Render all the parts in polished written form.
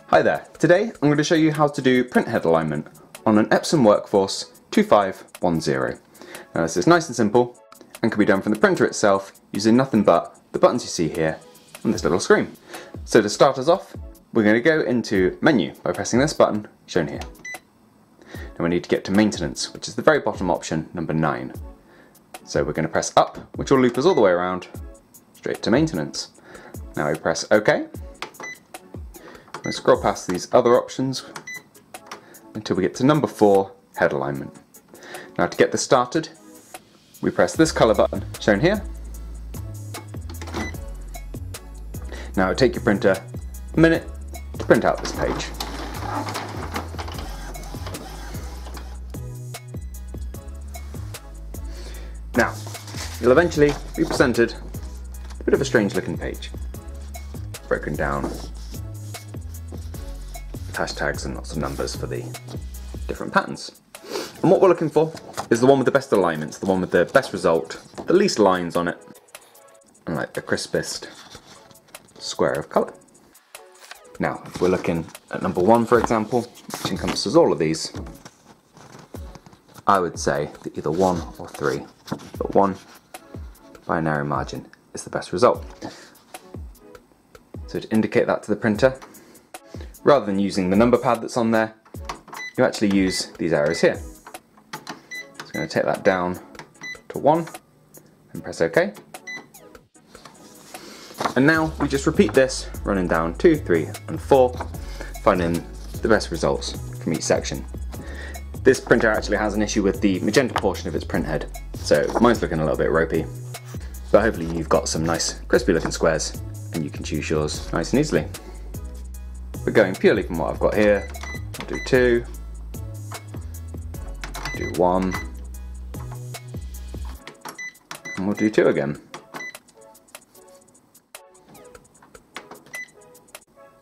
Hi there, today I'm going to show you how to do print head alignment on an Epson WorkForce 2510. Now this is nice and simple and can be done from the printer itself using nothing but the buttons you see here on this little screen. So to start us off, we're going to go into menu by pressing this button shown here. Now we need to get to maintenance, which is the very bottom option, number 9. So we're going to press up, which will loop us all the way around straight to maintenance. Now we press OK. We scroll past these other options until we get to number 4, head alignment. Now to get this started, we press this colour button shown here. Now it'll take your printer a minute to print out this page. Now, you'll eventually be presented a bit of a strange looking page, broken down hashtags and lots of numbers for the different patterns. And what we're looking for is the one with the best alignments, the one with the best result, the least lines on it, and like the crispest square of colour. Now, if we're looking at number 1, for example, which encompasses all of these, I would say that either 1 or 3, but 1 by a narrow margin is the best result. So to indicate that to the printer, rather than using the number pad that's on there, you actually use these arrows here. So I'm going to take that down to 1 and press OK. And now we just repeat this, running down 2, 3 and 4, finding the best results from each section. This printer actually has an issue with the magenta portion of its print head, so mine's looking a little bit ropey. But hopefully you've got some nice crispy looking squares and you can choose yours nice and easily. But going purely from what I've got here, I'll do 2, do 1, and we'll do 2 again.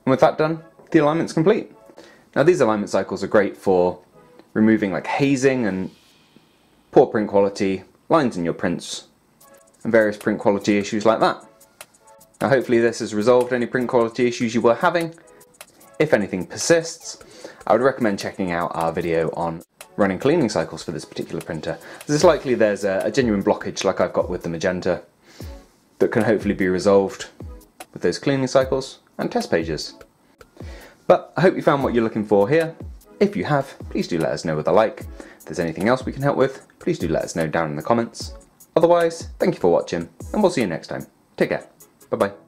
And with that done, the alignment's complete. Now these alignment cycles are great for removing like hazing and poor print quality, lines in your prints, and various print quality issues like that. Now hopefully this has resolved any print quality issues you were having. If anything persists, I would recommend checking out our video on running cleaning cycles for this particular printer. It's likely there's a genuine blockage like I've got with the magenta that can hopefully be resolved with those cleaning cycles and test pages. But I hope you found what you're looking for here. If you have, please do let us know with a like. If there's anything else we can help with, please do let us know down in the comments. Otherwise, thank you for watching, and we'll see you next time. Take care. Bye bye.